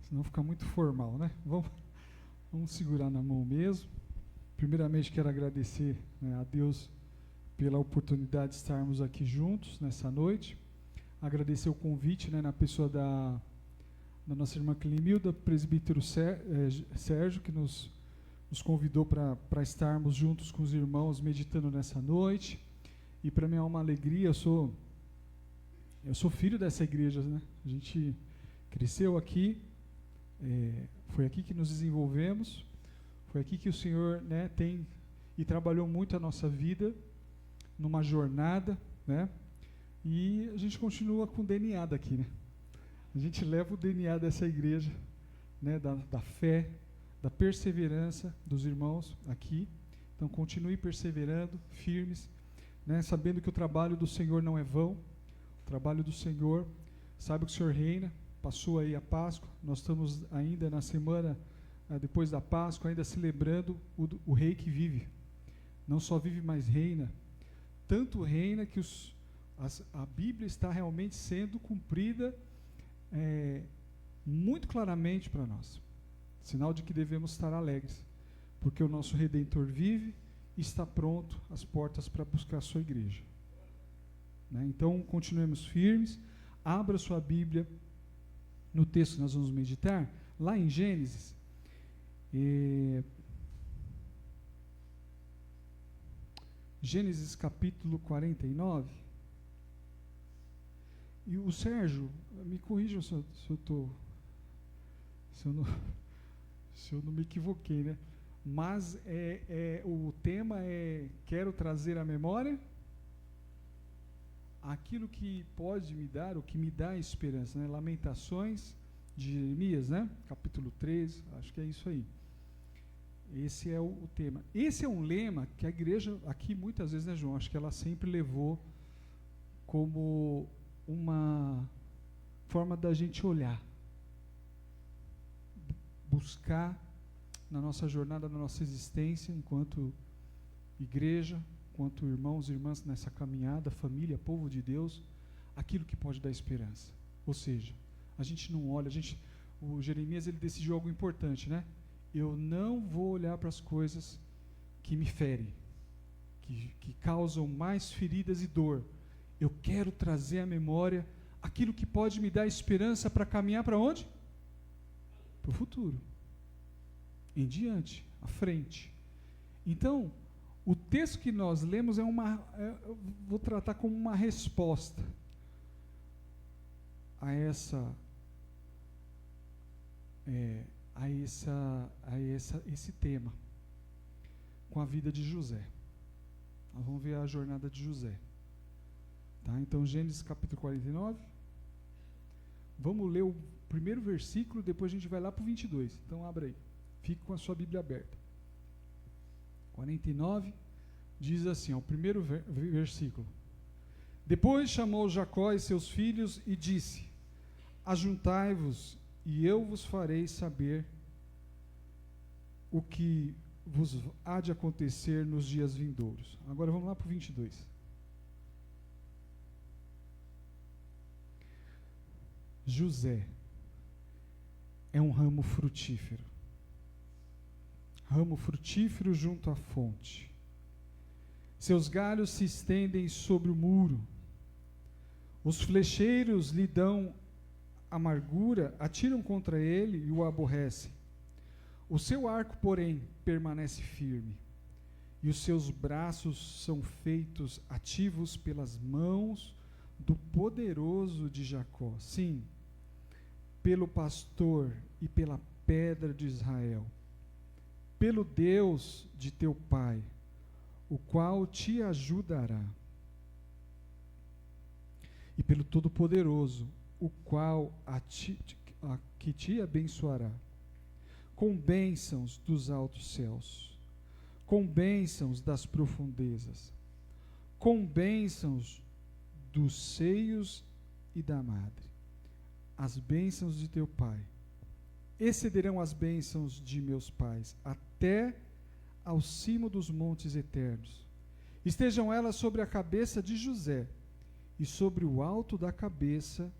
senão fica muito formal, né? Vamos segurar na mão mesmo. Primeiramente, quero agradecer, né, a Deus pela oportunidade de estarmos aqui juntos nessa noite. Agradecer o convite, né, na pessoa da nossa irmã Clemilda, presbítero Sérgio, que nos convidou para estarmos juntos com os irmãos meditando nessa noite. E para mim é uma alegria, eu sou filho dessa igreja, né? A gente cresceu aqui, foi aqui que nos desenvolvemos, foi aqui que o Senhor, né, tem e trabalhou muito a nossa vida numa jornada, né? E a gente continua com o DNA daqui, né? A gente leva o DNA dessa igreja, né, da fé, da perseverança dos irmãos aqui. Então continue perseverando, firmes, né, sabendo que o trabalho do Senhor não é vão. O trabalho do Senhor, sabe que o Senhor reina. Passou aí a Páscoa, nós estamos ainda na semana depois da Páscoa, ainda celebrando o Rei que vive. Não só vive, mas reina. Tanto reina que a Bíblia está realmente sendo cumprida muito claramente para nós. Sinal de que devemos estar alegres, porque o nosso Redentor vive e está pronto às portas para buscar a sua igreja. Né? Então, continuemos firmes. Abra sua Bíblia no texto que nós vamos meditar, lá em Gênesis. Gênesis capítulo 49. E o Sérgio, me corrijam se eu não me equivoquei, né? Mas o tema é: quero trazer à memória aquilo que pode me dar, o que me dá esperança, né? Lamentações de Jeremias, né? Capítulo 13, acho que é isso aí. Esse é o tema. Esse é um lema que a igreja aqui muitas vezes, né, João? Acho que ela sempre levou como uma forma da gente olhar, buscar na nossa jornada, na nossa existência, enquanto igreja, enquanto irmãos e irmãs nessa caminhada, família, povo de Deus, aquilo que pode dar esperança. Ou seja, a gente não olha, o Jeremias, ele decidiu algo importante, né? Eu não vou olhar para as coisas que me ferem, que causam mais feridas e dor. Eu quero trazer à memória aquilo que pode me dar esperança para caminhar para onde? Para o futuro. Em diante, à frente. Então, o texto que nós lemos vou tratar como uma resposta a esse tema, com a vida de José. Nós vamos ver a jornada de José. Tá? Então, Gênesis capítulo 49. Vamos ler o primeiro versículo, depois a gente vai lá para o 22. Então, abra aí. Fique com a sua Bíblia aberta. 49 diz assim, o primeiro versículo. Depois chamou Jacó e seus filhos e disse: ajuntai-vos e eu vos farei saber o que vos há de acontecer nos dias vindouros. Agora vamos lá para o 22. José é um ramo frutífero junto à fonte. Seus galhos se estendem sobre o muro. Os flecheiros lhe dão amargura, atiram contra ele e o aborrecem. O seu arco, porém, permanece firme, e os seus braços são feitos ativos pelas mãos do poderoso de Jacó. Sim, pelo pastor e pela pedra de Israel, pelo Deus de teu pai, o qual te ajudará, e pelo Todo-Poderoso, o qual que te abençoará, com bênçãos dos altos céus, com bênçãos das profundezas, com bênçãos dos seios e da madre. As bênçãos de teu pai excederão as bênçãos de meus pais, até ao cimo dos montes eternos. Estejam elas sobre a cabeça de José, e sobre o alto da cabeça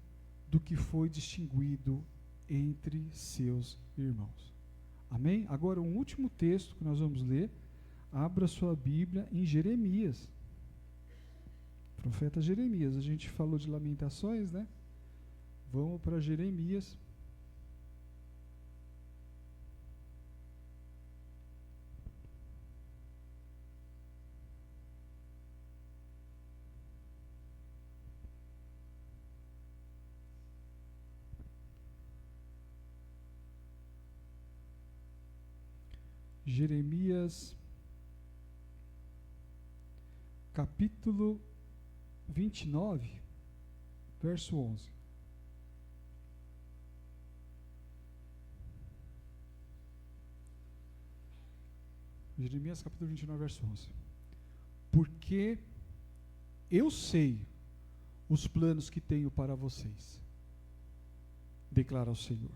do que foi distinguido entre seus irmãos. Amém? Agora, um último texto que nós vamos ler. Abra sua Bíblia em Jeremias. Profeta Jeremias. A gente falou de Lamentações, né? Vamos para Jeremias. Jeremias, capítulo 29, verso 11. Jeremias, capítulo 29, verso 11. Porque eu sei os planos que tenho para vocês, declara o Senhor.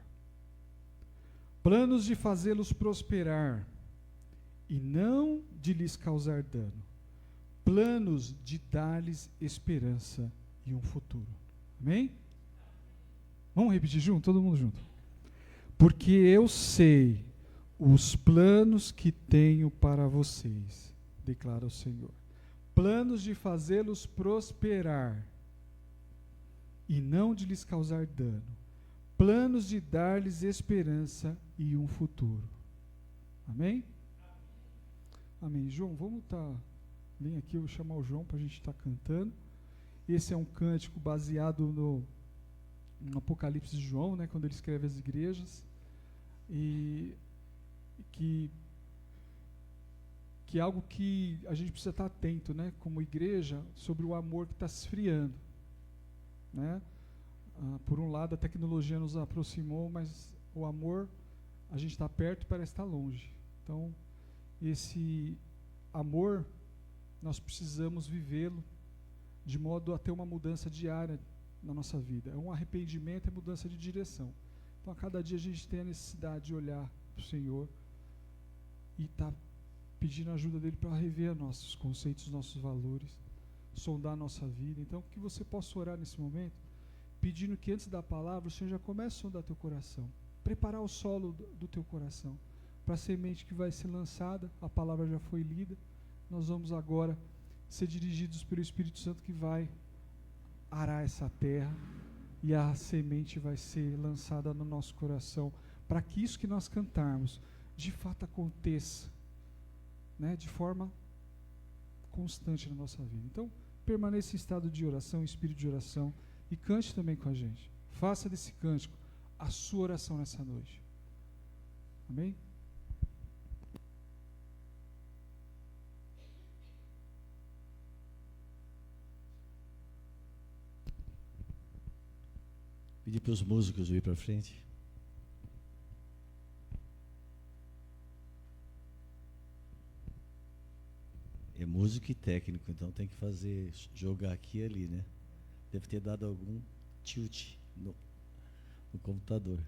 Planos de fazê-los prosperar e não de lhes causar dano. Planos de dar-lhes esperança e um futuro. Amém? Vamos repetir junto? Todo mundo junto. Porque eu sei os planos que tenho para vocês, declara o Senhor. Planos de fazê-los prosperar e não de lhes causar dano. Planos de dar-lhes esperança e um futuro. Amém? Amém. João, vamos estar... Vem aqui, eu vou chamar o João para a gente estar cantando. Esse é um cântico baseado no Apocalipse de João, né, quando ele escreve as igrejas. E que é algo que a gente precisa estar atento, né, como igreja, sobre o amor que está se esfriando. Né? Por um lado, a tecnologia nos aproximou, mas o amor, a gente está perto e parece estar longe. Então, esse amor, nós precisamos vivê-lo de modo a ter uma mudança diária na nossa vida. É um arrependimento, é mudança de direção. Então, a cada dia a gente tem a necessidade de olhar para o Senhor e estar pedindo a ajuda dele para rever nossos conceitos, nossos valores, sondar a nossa vida. Então, que você possa orar nesse momento, pedindo que antes da palavra o Senhor já comece a sondar teu coração, preparar o solo do teu coração, para a semente que vai ser lançada. A palavra já foi lida, nós vamos agora ser dirigidos pelo Espírito Santo que vai arar essa terra e a semente vai ser lançada no nosso coração, para que isso que nós cantarmos de fato aconteça, né, de forma constante na nossa vida. Então, permaneça em estado de oração, em espírito de oração, e cante também com a gente. Faça desse cântico a sua oração nessa noite. Amém? Pedir para os músicos vir para frente. É músico e técnico, então tem que jogar aqui e ali, né? Deve ter dado algum tilt no computador.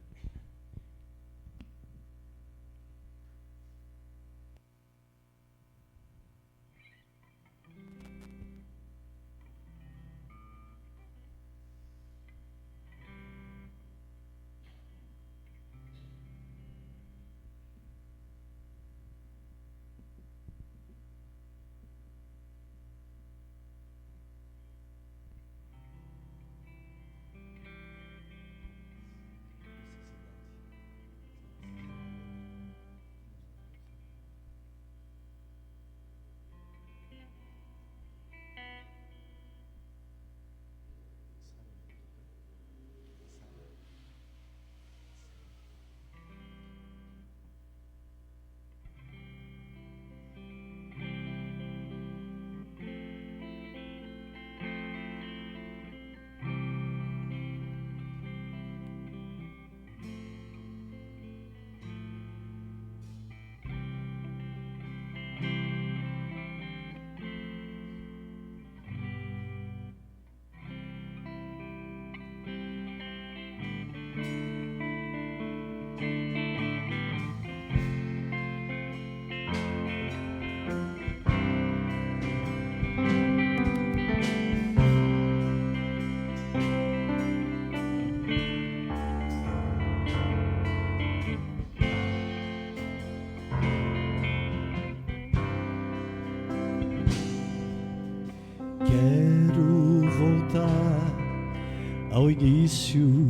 ao início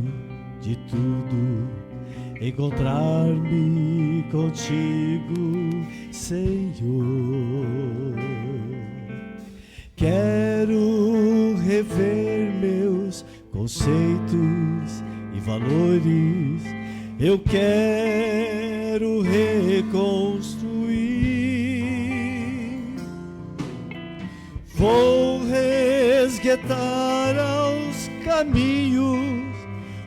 de tudo, encontrar-me contigo, Senhor. Quero rever meus conceitos e valores, eu quero reconstruir. Vou resgatar aos caminhos,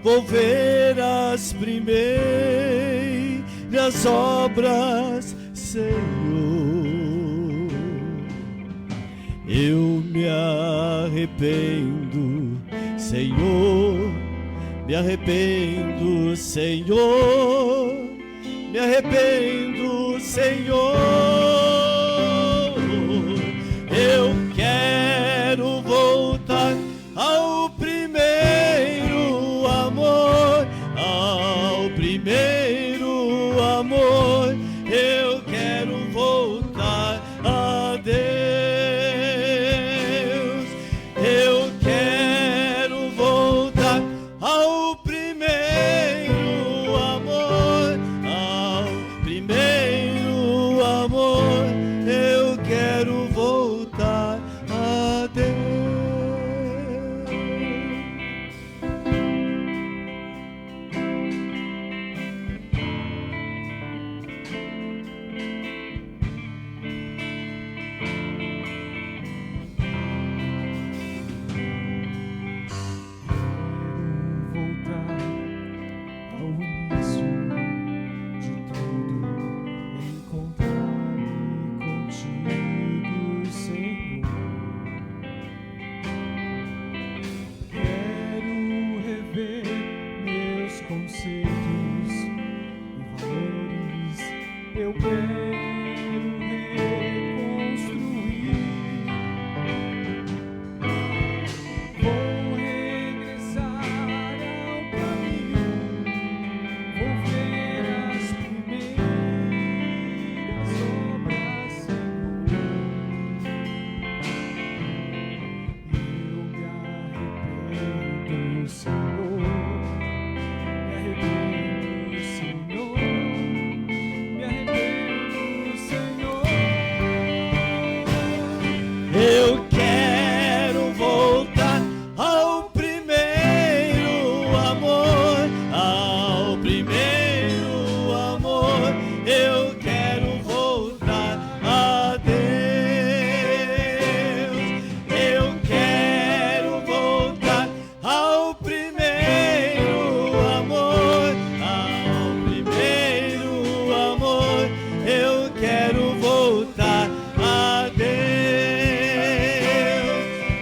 vou ver as primeiras obras, Senhor. Eu me arrependo, Senhor, me arrependo, Senhor, me arrependo, Senhor. Eu quero voltar ao primeiro amor, ao primeiro amor. Eu quero voltar a Deus. Eu quero voltar ao primeiro amor, ao primeiro amor. Eu quero voltar a Deus. Voltar ao início de tudo, encontrar-me contigo, Senhor. Quero rever meus conceitos e valores, eu quero reconstruir. Vou regressar ao caminho, vou ver as primeiras obras, Senhor. Eu me arrependo, Senhor, me arrependo, Senhor, me arrependo, Senhor. Eu quero voltar ao primeiro amor, ao primeiro amor. Eu quero voltar a Deus. Eu quero voltar ao primeiro amor, ao primeiro amor. Eu quero voltar a Deus.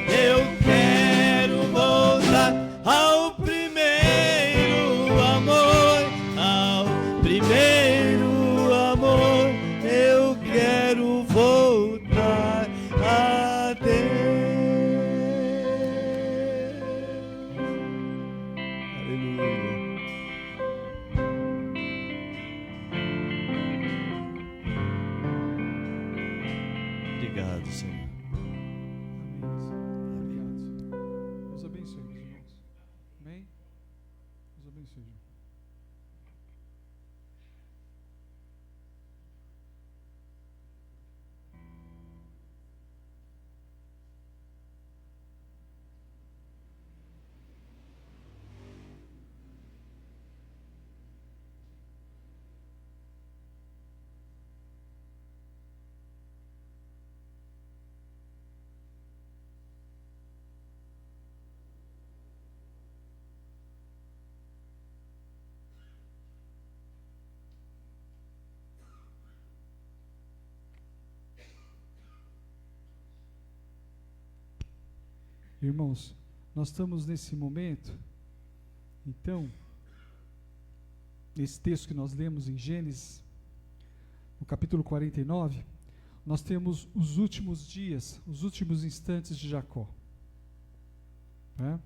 Eu quero voltar ao primeiro amor, ao primeiro amor. Eu quero voltar a Deus. Aleluia. Obrigado, Senhor. Amém, Senhor. Obrigado, Senhor. Deus abençoe, meus irmãos. Amém? Deus abençoe, irmão. Irmãos, nós estamos nesse momento, então, nesse texto que nós lemos em Gênesis, no capítulo 49, nós temos os últimos dias, os últimos instantes de Jacó. Né?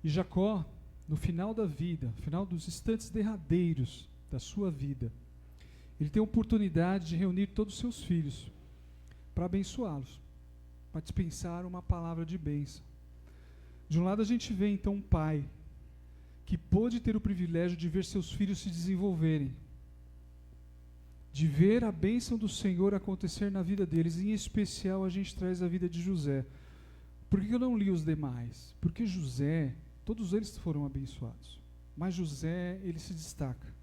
E Jacó, no final da vida, no final dos instantes derradeiros da sua vida, ele tem a oportunidade de reunir todos os seus filhos para abençoá-los, para dispensar uma palavra de bênção. De um lado a gente vê então um pai que pôde ter o privilégio de ver seus filhos se desenvolverem, de ver a bênção do Senhor acontecer na vida deles. Em especial a gente traz a vida de José. Por que eu não li os demais? Porque José, todos eles foram abençoados, mas José, ele se destaca.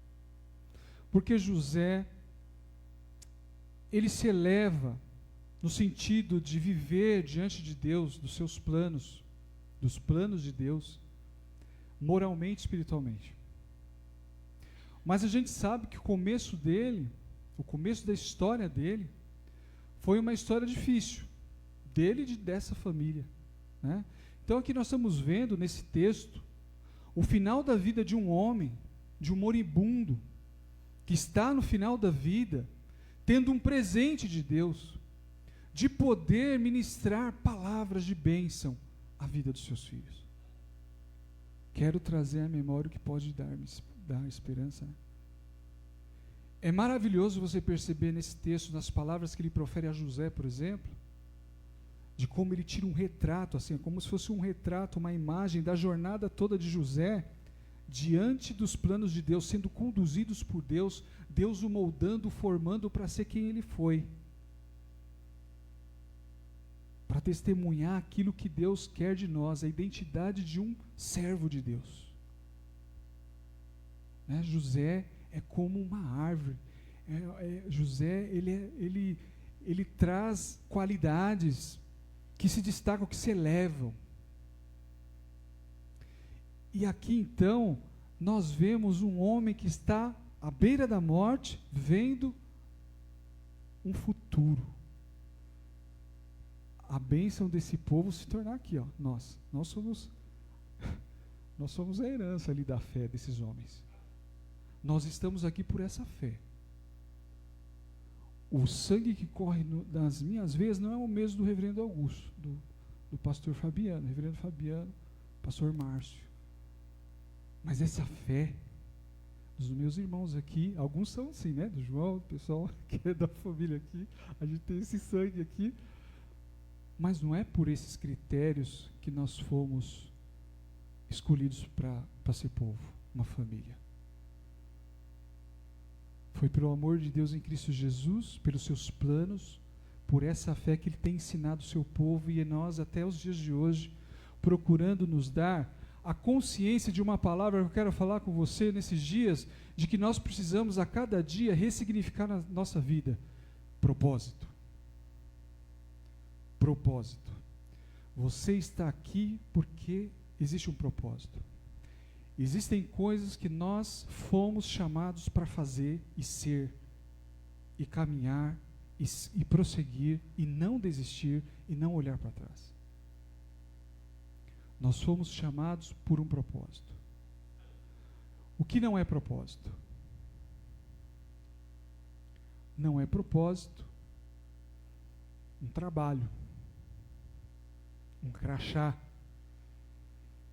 Porque José, ele se eleva no sentido de viver diante de Deus, dos seus planos, dos planos de Deus, moralmente e espiritualmente. Mas a gente sabe que o começo dele, o começo da história dele, foi uma história difícil, dele e dessa família, né? Então aqui nós estamos vendo nesse texto o final da vida de um homem, de um moribundo, que está no final da vida, tendo um presente de Deus, de poder ministrar palavras de bênção à vida dos seus filhos. Quero trazer à memória o que pode dar esperança, né? É maravilhoso você perceber nesse texto, nas palavras que ele profere a José, por exemplo, de como ele tira um retrato, assim, como se fosse um retrato, uma imagem da jornada toda de José, diante dos planos de Deus, sendo conduzidos por Deus, Deus o moldando, formando para ser quem ele foi, para testemunhar aquilo que Deus quer de nós, a identidade de um servo de Deus, né? José é como uma árvore. José, ele traz qualidades que se destacam, que se elevam. E aqui então, nós vemos um homem que está à beira da morte, vendo um futuro. A bênção desse povo se tornar aqui, ó, nós somos a herança ali da fé desses homens. Nós estamos aqui por essa fé. O sangue que corre nas minhas veias não é o mesmo do reverendo Augusto, do pastor Fabiano, reverendo Fabiano, pastor Márcio. Mas essa fé dos meus irmãos aqui, alguns são assim, né? Do João, do pessoal que é da família aqui, a gente tem esse sangue aqui. Mas não é por esses critérios que nós fomos escolhidos para ser povo, uma família. Foi pelo amor de Deus em Cristo Jesus, pelos seus planos, por essa fé que Ele tem ensinado o seu povo e nós até os dias de hoje, procurando nos dar a consciência de uma palavra que eu quero falar com você nesses dias, de que nós precisamos a cada dia ressignificar na nossa vida. Propósito. Propósito. Você está aqui porque existe um propósito. Existem coisas que nós fomos chamados para fazer e ser, e caminhar, e prosseguir, e não desistir, e não olhar para trás. Nós fomos chamados por um propósito. O que não é propósito? Não é propósito um trabalho, um crachá,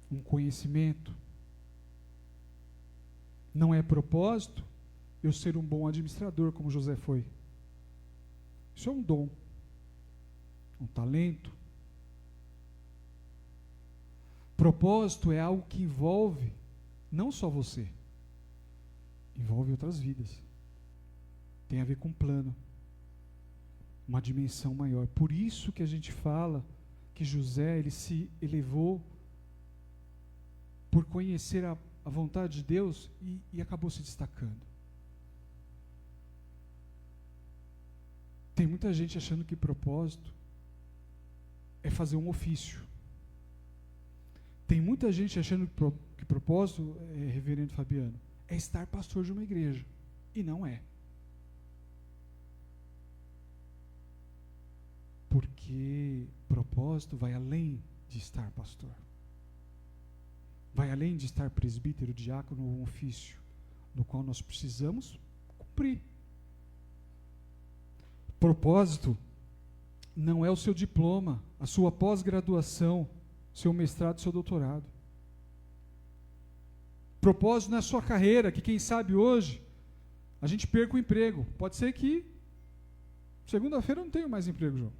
um conhecimento. Não é propósito eu ser um bom administrador, como José foi. Isso é um dom, um talento. Propósito é algo que envolve não só você, envolve outras vidas. Tem a ver com plano, uma dimensão maior. Por isso que a gente fala que José, ele se elevou por conhecer a vontade de Deus e acabou se destacando. Tem muita gente achando que propósito é fazer um ofício. Tem muita gente achando que propósito, reverendo Fabiano, é estar pastor de uma igreja. E não é. Porque propósito vai além de estar pastor. Vai além de estar presbítero, diácono ou um ofício, no qual nós precisamos cumprir. Propósito não é o seu diploma, a sua pós-graduação, seu mestrado, seu doutorado. Propósito não é a sua carreira, que quem sabe hoje a gente perca o emprego. Pode ser que segunda-feira eu não tenho mais emprego, João.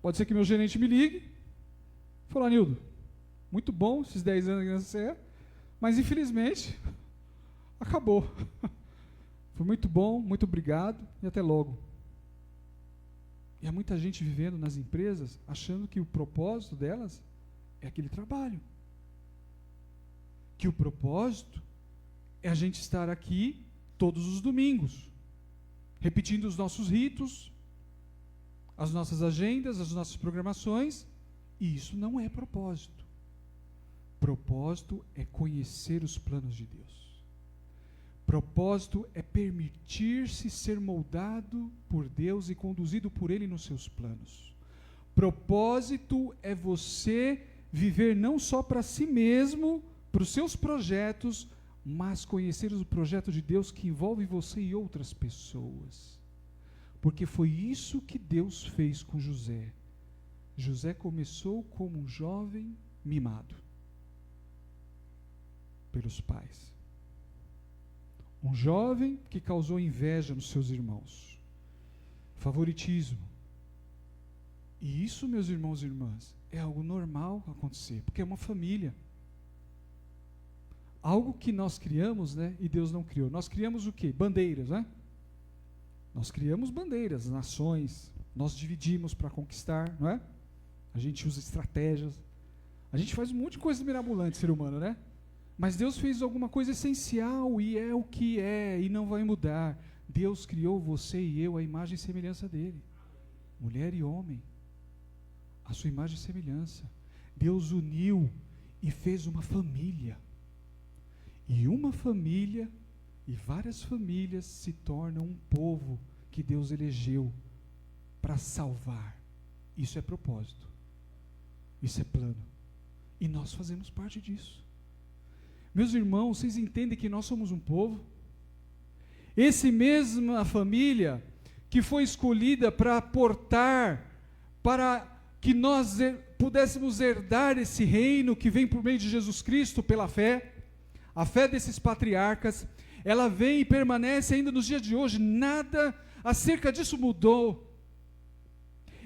Pode ser que meu gerente me ligue, falou: Anildo, muito bom esses 10 anos na CE, mas infelizmente acabou. Foi muito bom, muito obrigado e até logo. E há muita gente vivendo nas empresas achando que o propósito delas é aquele trabalho. Que o propósito é a gente estar aqui todos os domingos, repetindo os nossos ritos, as nossas agendas, as nossas programações, e isso não é propósito. Propósito é conhecer os planos de Deus. Propósito é permitir-se ser moldado por Deus e conduzido por Ele nos seus planos. Propósito é você viver não só para si mesmo, para os seus projetos, mas conhecer o projeto de Deus que envolve você e outras pessoas. Porque foi isso que Deus fez com José. José começou como um jovem mimado pelos pais. Um jovem que causou inveja nos seus irmãos. Favoritismo. E isso, meus irmãos e irmãs, é algo normal acontecer, porque é uma família. Algo que nós criamos, né, e Deus não criou. Nós criamos o quê? Bandeiras, né? Nós criamos bandeiras, nações, nós dividimos para conquistar, não é? A gente usa estratégias, a gente faz um monte de coisa mirabolante, ser humano, né? Mas Deus fez alguma coisa essencial e é o que é e não vai mudar. Deus criou você e eu à imagem e semelhança dele. Mulher e homem, a sua imagem e semelhança. Deus uniu e fez uma família. E uma família e várias famílias se tornam um povo que Deus elegeu para salvar. Isso é propósito. Isso é plano. E nós fazemos parte disso. Meus irmãos, vocês entendem que nós somos um povo? Esse mesma família que foi escolhida para portar, para que nós pudéssemos herdar esse reino que vem por meio de Jesus Cristo pela fé, a fé desses patriarcas, ela vem e permanece ainda nos dias de hoje, nada acerca disso mudou.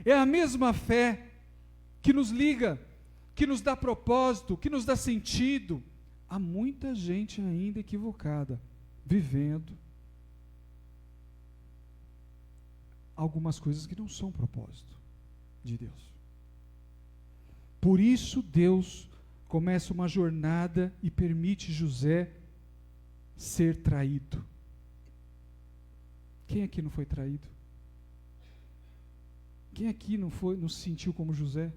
É a mesma fé que nos liga, que nos dá propósito, que nos dá sentido. Há muita gente ainda equivocada, vivendo algumas coisas que não são propósito de Deus. Por isso Deus começa uma jornada e permite José ser traído. Quem aqui não foi traído? Quem aqui não se sentiu como José?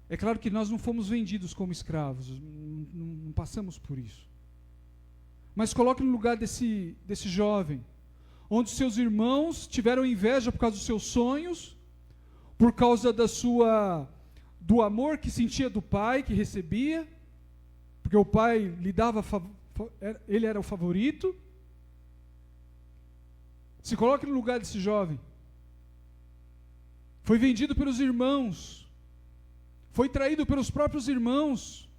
É claro que nós não fomos vendidos como escravos, não passamos por isso. Mas coloque no lugar desse jovem, onde seus irmãos tiveram inveja por causa dos seus sonhos, por causa do amor que sentia do pai, que recebia, porque o pai lhe dava, ele era o favorito. Se coloque no lugar desse jovem. Foi vendido pelos irmãos, foi traído pelos próprios irmãos,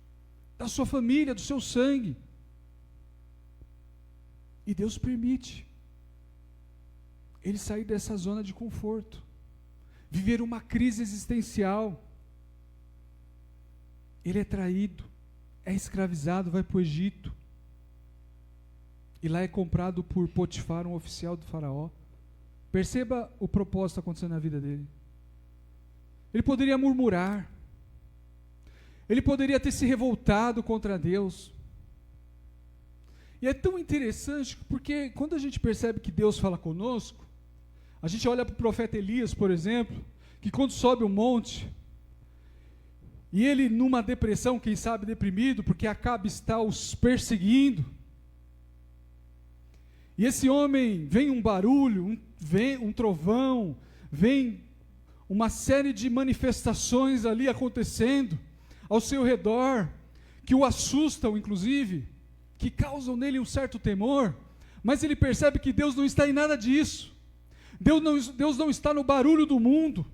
da sua família, do seu sangue. E Deus permite ele sair dessa zona de conforto, viver uma crise existencial. Ele é traído, é escravizado, vai para o Egito. E lá é comprado por Potifar, um oficial do faraó. Perceba o propósito acontecendo na vida dele. Ele poderia murmurar, ele poderia ter se revoltado contra Deus. E é tão interessante, porque quando a gente percebe que Deus fala conosco, a gente olha para o profeta Elias, por exemplo, que quando sobe o monte, e ele numa depressão, quem sabe deprimido, porque Acabe está os perseguindo, e esse homem, vem um barulho, vem um trovão, vem uma série de manifestações ali acontecendo ao seu redor, que o assustam inclusive, que causam nele um certo temor, mas ele percebe que Deus não está em nada disso. Deus não está no barulho do mundo,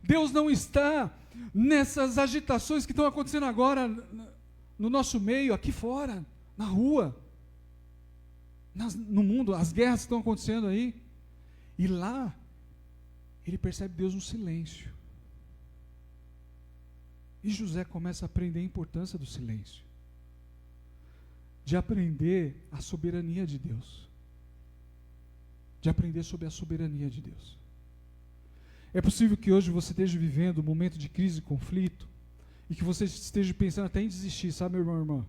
Deus não está nessas agitações que estão acontecendo agora no nosso meio, aqui fora, na rua, no mundo, as guerras que estão acontecendo aí. E lá, ele percebe Deus no silêncio. E José começa a aprender a importância do silêncio, de aprender a soberania de Deus, de aprender sobre a soberania de Deus. É possível que hoje você esteja vivendo um momento de crise e conflito, e que você esteja pensando até em desistir, sabe, meu irmão e irmã?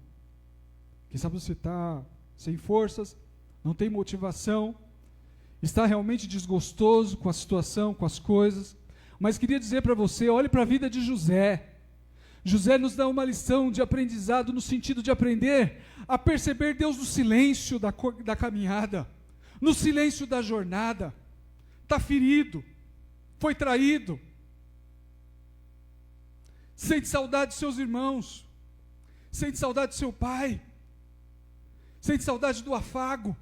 Quem sabe você está sem forças, não tem motivação, está realmente desgostoso com a situação, com as coisas, mas queria dizer para você, olhe para a vida de José. José nos dá uma lição de aprendizado no sentido de aprender a perceber Deus no silêncio da caminhada, no silêncio da jornada. Está ferido, foi traído, sente saudade de seus irmãos, sente saudade de seu pai, sente saudade do afago,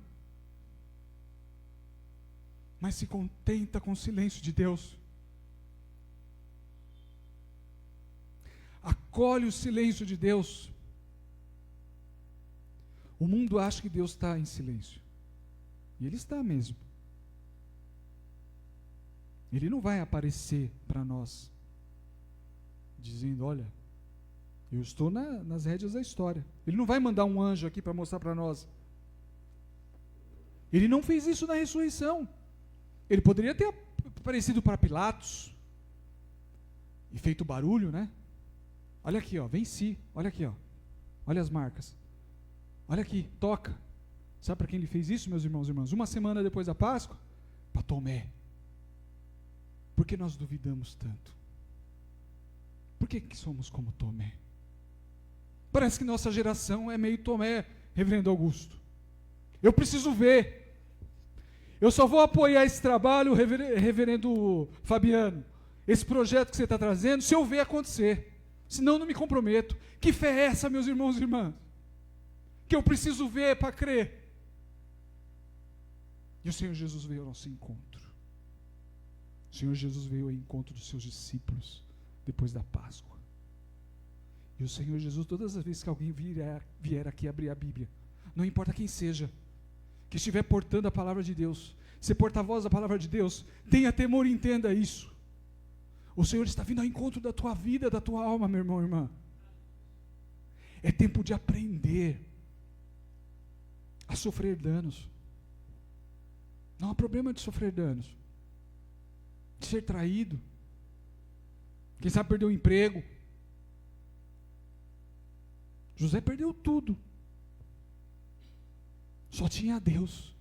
mas se contenta com o silêncio de Deus. Acolhe o silêncio de Deus. O mundo acha que Deus está em silêncio, e Ele está mesmo. Ele não vai aparecer para nós dizendo, olha, eu estou nas rédeas da história. Ele não vai mandar um anjo aqui para mostrar para nós. Ele não fez isso na ressurreição. Ele poderia ter aparecido para Pilatos e feito barulho, né? Olha aqui, ó, venci. Olha aqui, ó. Olha as marcas. Olha aqui, toca. Sabe para quem ele fez isso, meus irmãos e irmãs? Uma semana depois da Páscoa, para Tomé. Por que nós duvidamos tanto? Por que somos como Tomé? Parece que nossa geração é meio Tomé, reverendo Augusto. Eu preciso ver. Eu só vou apoiar esse trabalho, reverendo Fabiano, esse projeto que você está trazendo, se eu ver acontecer. Senão eu não me comprometo. Que fé é essa, meus irmãos e irmãs? Que eu preciso ver para crer. E o Senhor Jesus veio ao nosso encontro. O Senhor Jesus veio ao encontro dos seus discípulos depois da Páscoa. E o Senhor Jesus, todas as vezes que alguém vier aqui abrir a Bíblia, não importa quem seja, que estiver portando a palavra de Deus, ser porta-voz da palavra de Deus, tenha temor e entenda isso. O Senhor está vindo ao encontro da tua vida, da tua alma, meu irmão e irmã. É tempo de aprender a sofrer danos. Não há problema de sofrer danos, de ser traído, quem sabe perder o emprego. José perdeu tudo, só tinha Deus.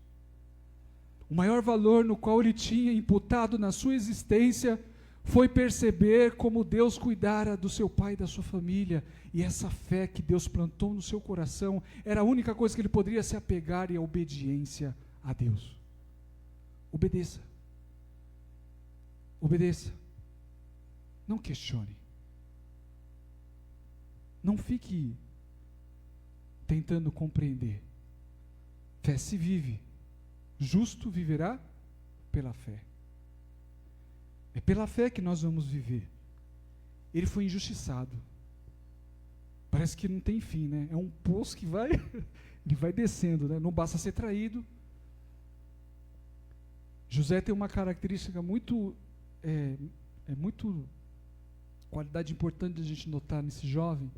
O maior valor no qual ele tinha imputado na sua existência foi perceber como Deus cuidara do seu pai e da sua família, e essa fé que Deus plantou no seu coração era a única coisa que ele poderia se apegar, e a obediência a Deus. Obedeça. Obedeça. Não questione. Não fique tentando compreender. Fé se vive. Justo viverá pela fé. É pela fé que nós vamos viver. Ele foi injustiçado. Parece que não tem fim, né? É um poço que vai, ele vai descendo, né? Não basta ser traído. José tem uma característica muito qualidade importante de a gente notar nesse jovem,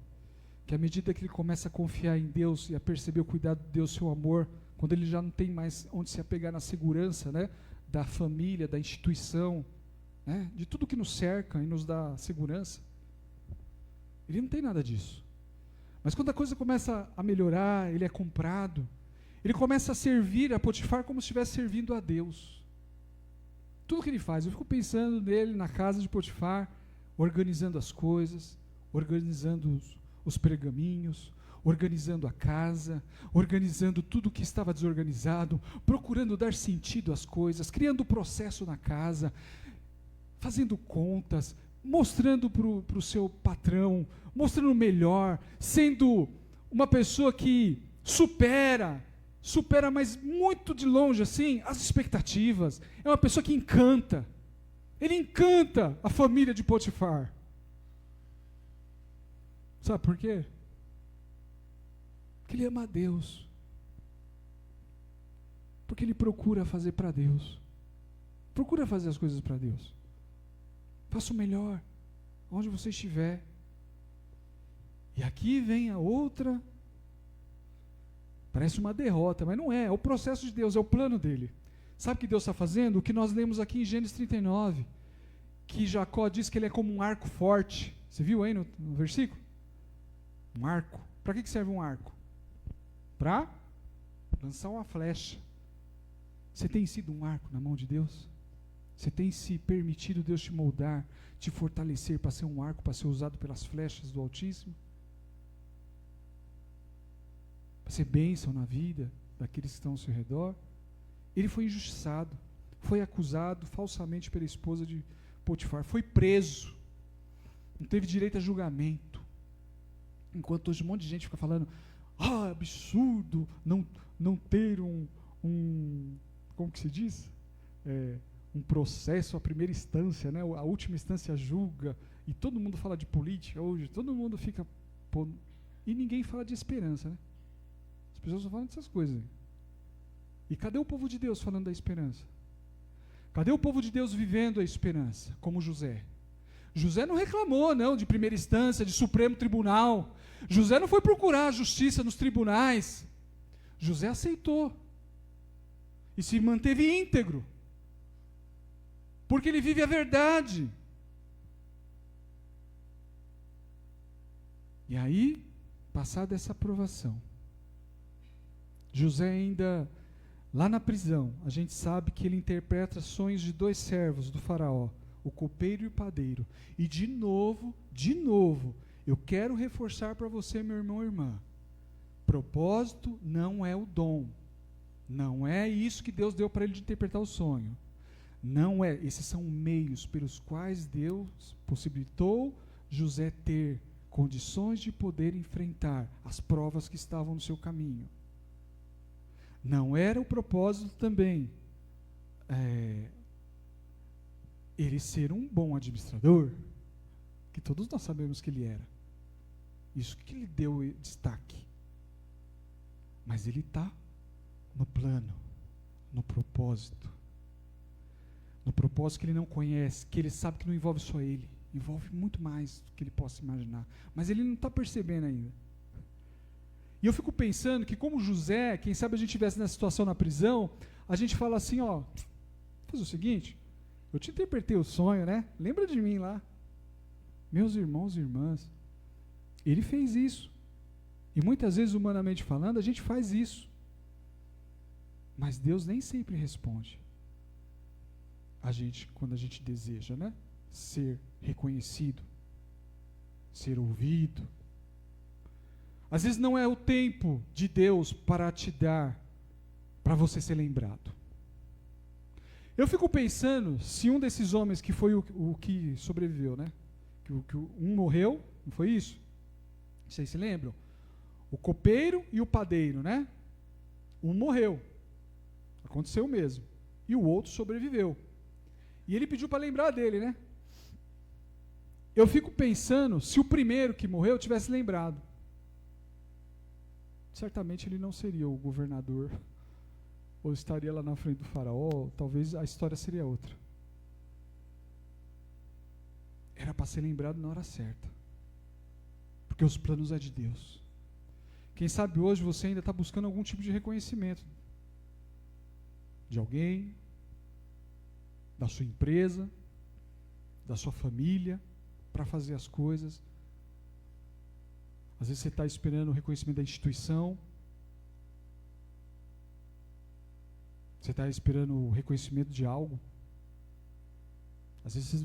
que à medida que ele começa a confiar em Deus e a perceber o cuidado de Deus, seu amor, quando ele já não tem mais onde se apegar na segurança, né, da família, da instituição, né, de tudo que nos cerca e nos dá segurança, ele não tem nada disso. Mas quando a coisa começa a melhorar, ele é comprado, ele começa a servir a Potifar como se estivesse servindo a Deus. Tudo que ele faz, eu fico pensando nele na casa de Potifar, organizando as coisas, organizando os pergaminhos, organizando a casa, organizando tudo que estava desorganizado, procurando dar sentido às coisas, criando processo na casa, fazendo contas, mostrando para o seu patrão, mostrando o melhor, sendo uma pessoa que supera, mas muito de longe assim, as expectativas. É uma pessoa que encanta. Ele encanta a família de Potifar. Sabe por quê? Porque ele ama a Deus. Porque ele procura fazer para Deus. Procura fazer as coisas para Deus. Faça o melhor, onde você estiver. E aqui vem a outra. Parece uma derrota, mas não é. É o processo de Deus, é o plano dele. Sabe o que Deus está fazendo? O que nós lemos aqui em Gênesis 39. Que Jacó diz que ele é como um arco forte. Você viu aí no versículo? Um arco. Para que serve um arco? Para lançar uma flecha. Você tem sido um arco na mão de Deus? Você tem se permitido Deus te moldar, te fortalecer para ser um arco, para ser usado pelas flechas do Altíssimo? Para ser bênção na vida daqueles que estão ao seu redor? Ele foi injustiçado, foi acusado falsamente pela esposa de Potifar, foi preso, não teve direito a julgamento. Enquanto hoje um monte de gente fica falando, absurdo não ter como que se diz? Um processo à primeira instância, né? A última instância julga, e todo mundo fala de política hoje, todo mundo fica, e ninguém fala de esperança, né? As pessoas estão falando dessas coisas. E cadê o povo de Deus falando da esperança? Cadê o povo de Deus vivendo a esperança, como José? José não reclamou, não, de primeira instância, de Supremo Tribunal. José não foi procurar a justiça nos tribunais. José aceitou. E se manteve íntegro. Porque ele vive a verdade. E aí, passada essa aprovação, José ainda, lá na prisão, a gente sabe que ele interpreta sonhos de 2 servos do faraó, o copeiro e o padeiro. E de novo, eu quero reforçar para você, meu irmão e irmã, propósito não é o dom. Não é isso que Deus deu para ele de interpretar o sonho. Não é. Esses são meios pelos quais Deus possibilitou José ter condições de poder enfrentar as provas que estavam no seu caminho. Não era o propósito também ele ser um bom administrador, que todos nós sabemos que ele era. Isso que lhe deu destaque. Mas ele está no plano, no propósito. No propósito que ele não conhece, que ele sabe que não envolve só ele, envolve muito mais do que ele possa imaginar. Mas ele não está percebendo ainda. E eu fico pensando que como José, quem sabe a gente estivesse nessa situação na prisão, a gente fala assim, faz o seguinte, eu te interpretei o sonho, né? Lembra de mim lá. Meus irmãos e irmãs, ele fez isso. E muitas vezes, humanamente falando, a gente faz isso. Mas Deus nem sempre responde. Quando a gente deseja, né? Ser reconhecido, ser ouvido. Às vezes não é o tempo de Deus para te dar, para você ser lembrado. Eu fico pensando, se um desses homens que foi o que sobreviveu, né? Que um morreu, não foi isso? Vocês se lembram? O copeiro e o padeiro, né? Um morreu. Aconteceu mesmo. E o outro sobreviveu. E ele pediu para lembrar dele, né? Eu fico pensando, se o primeiro que morreu tivesse lembrado, certamente ele não seria o governador, ou estaria lá na frente do faraó, talvez a história seria outra. Era para ser lembrado na hora certa. Porque os planos é de Deus. Quem sabe hoje você ainda está buscando algum tipo de reconhecimento de alguém, da sua empresa, da sua família, para fazer as coisas. Às vezes você está esperando o reconhecimento da instituição, você está esperando o reconhecimento de algo. Às vezes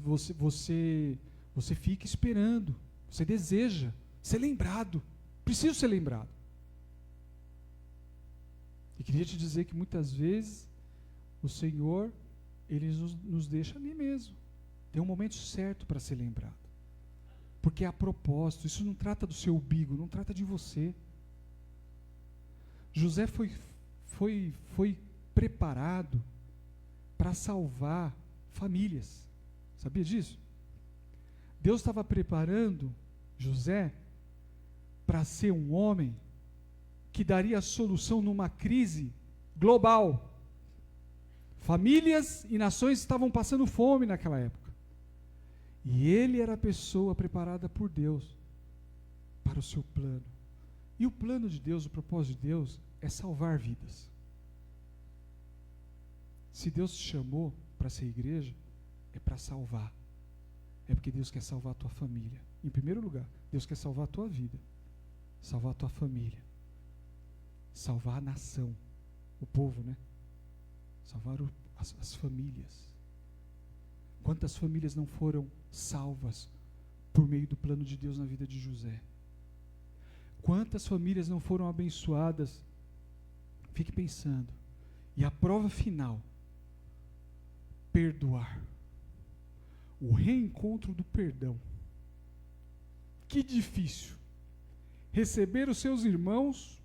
você fica esperando, você deseja ser lembrado, preciso ser lembrado. E queria te dizer que muitas vezes o Senhor, Ele nos deixa ali mesmo. Tem um momento certo para ser lembrado. Porque é a propósito, isso não trata do seu umbigo, não trata de você. José foi preparado para salvar famílias. Sabia disso? Deus estava preparando José para ser um homem que daria a solução numa crise global. Famílias e nações estavam passando fome naquela época. E ele era a pessoa preparada por Deus para o seu plano. E o plano de Deus, o propósito de Deus é salvar vidas. Se Deus te chamou para ser igreja, é para salvar. É porque Deus quer salvar a tua família. Em primeiro lugar, Deus quer salvar a tua vida, salvar a tua família, salvar a nação, o povo, né? Salvar as famílias. Quantas famílias não foram salvas por meio do plano de Deus na vida de José? Quantas famílias não foram abençoadas? Fique pensando. E a prova final, perdoar. O reencontro do perdão. Que difícil. Receber os seus irmãos,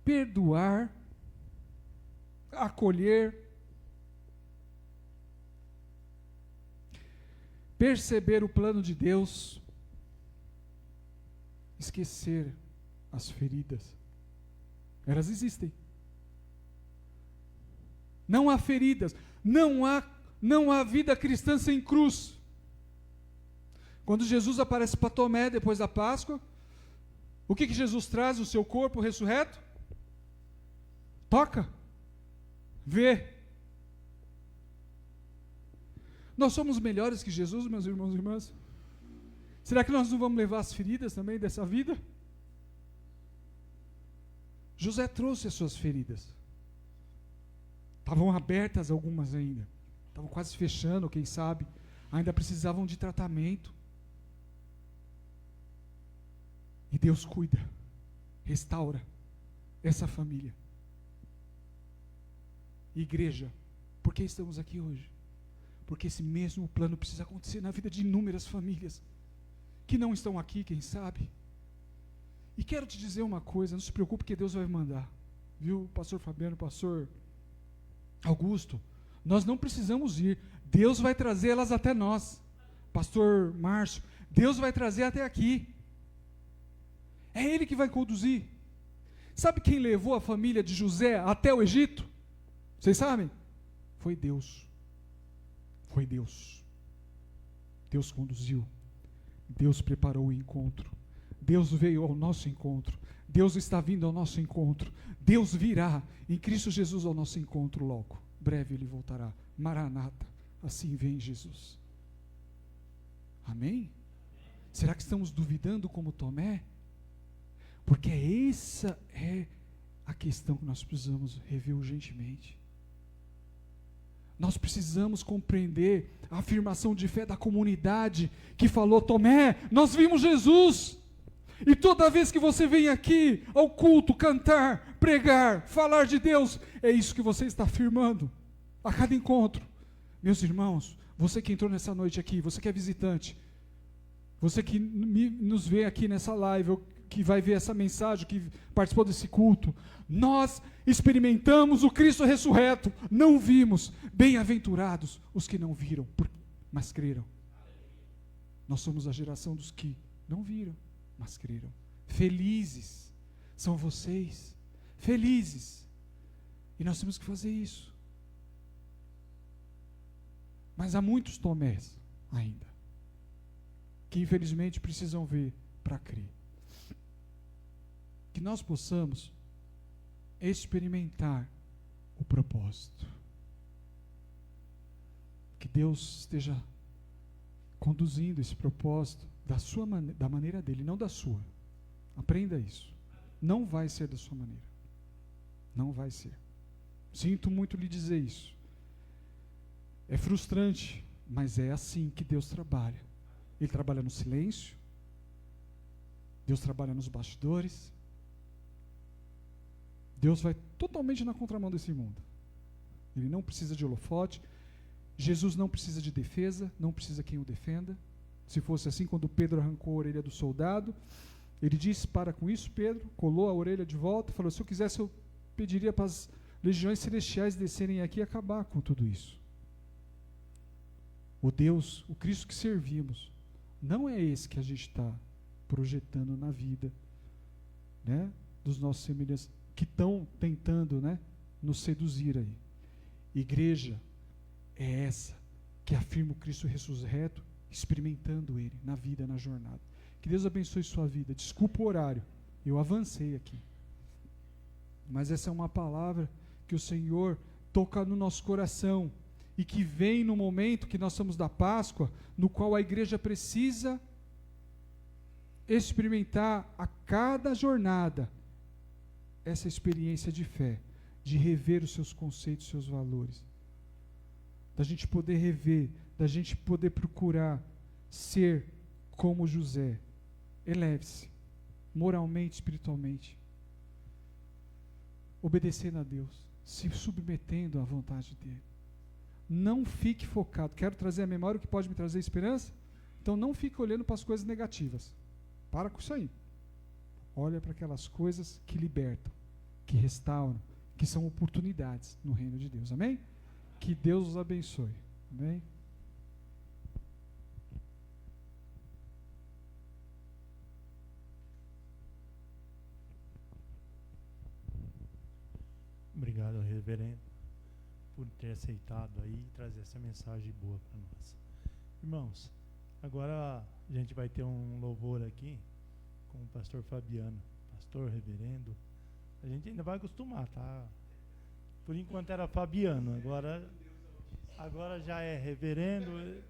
perdoar, acolher, perceber o plano de Deus, esquecer as feridas. Elas existem. Não há feridas, não há vida cristã sem cruz. Quando Jesus aparece para Tomé depois da Páscoa, o que Jesus traz? O seu corpo ressurreto? Toca, vê. Nós somos melhores que Jesus, meus irmãos e irmãs? Será que nós não vamos levar as feridas também dessa vida? José trouxe as suas feridas. Estavam abertas algumas ainda. Estavam quase fechando, quem sabe. Ainda precisavam de tratamento. E Deus cuida, restaura essa família. Igreja, por que estamos aqui hoje? Porque esse mesmo plano precisa acontecer na vida de inúmeras famílias que não estão aqui, quem sabe. E quero te dizer uma coisa, não se preocupe que Deus vai mandar. Viu, pastor Fabiano, pastor Augusto, nós não precisamos ir. Deus vai trazê-las até nós. Pastor Márcio, Deus vai trazer até aqui. É Ele que vai conduzir. Sabe quem levou a família de José até o Egito? Vocês sabem? Foi Deus. Foi Deus. Deus conduziu. Deus preparou o encontro. Deus veio ao nosso encontro. Deus está vindo ao nosso encontro. Deus virá em Cristo Jesus ao nosso encontro logo. Breve Ele voltará. Maranata. Assim vem Jesus. Amém? Será que estamos duvidando como Tomé? Porque essa é a questão que nós precisamos rever urgentemente. Nós precisamos compreender a afirmação de fé da comunidade que falou: Tomé, nós vimos Jesus. E toda vez que você vem aqui ao culto, cantar, pregar, falar de Deus, é isso que você está afirmando a cada encontro. Meus irmãos, você que entrou nessa noite aqui, você que é visitante, você que nos vê aqui nessa live, que vai ver essa mensagem, que participou desse culto, nós experimentamos o Cristo ressurreto, não vimos. Bem-aventurados os que não viram, mas creram. Nós somos a geração dos que não viram, mas creram. Felizes são vocês, felizes. E nós temos que fazer isso. Mas há muitos Tomés ainda, que infelizmente precisam ver para crer. Que nós possamos experimentar o propósito. Que Deus esteja conduzindo esse propósito da maneira dele, não da sua. Aprenda isso. Não vai ser da sua maneira. Não vai ser. Sinto muito lhe dizer isso. É frustrante, mas é assim que Deus trabalha. Ele trabalha no silêncio. Deus trabalha nos bastidores. Deus vai totalmente na contramão desse mundo. Ele não precisa de holofote. Jesus não precisa de defesa, não precisa quem o defenda. Se fosse assim, quando Pedro arrancou a orelha do soldado, ele disse: para com isso, Pedro, colou a orelha de volta e falou: se eu quisesse, eu pediria para as legiões celestiais descerem aqui e acabar com tudo isso. O Deus, o Cristo que servimos, não é esse que a gente está projetando na vida, né, dos nossos semelhantes, que estão tentando, né, nos seduzir aí. Igreja é essa que afirma o Cristo ressurreto, experimentando Ele na vida, na jornada. Que Deus abençoe sua vida. Desculpa o horário, eu avancei aqui. Mas essa é uma palavra que o Senhor toca no nosso coração e que vem no momento que nós estamos da Páscoa, no qual a igreja precisa experimentar a cada jornada essa experiência de fé, de rever os seus conceitos, seus valores, da gente poder rever, da gente poder procurar ser como José. Eleve-se moralmente, espiritualmente, obedecendo a Deus, se submetendo à vontade dele. Não fique focado. Quero trazer à memória o que pode me trazer esperança? Então não fique olhando para as coisas negativas. Para com isso aí. Olha para aquelas coisas que libertam, que restauram, que são oportunidades no reino de Deus. Amém? Que Deus os abençoe. Amém? Obrigado, reverendo, por ter aceitado aí e trazer essa mensagem boa para nós. Irmãos, agora a gente vai ter um louvor aqui com o pastor Fabiano. Pastor, reverendo, a gente ainda vai acostumar, tá? Por enquanto era Fabiano, agora já é reverendo.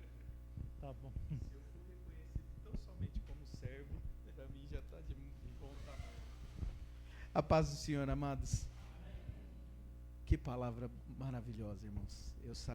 Tá bom. Se eu for reconhecido tão somente como servo, para mim já está de bom tamanho. A paz do Senhor, amados. Que palavra maravilhosa, irmãos. Eu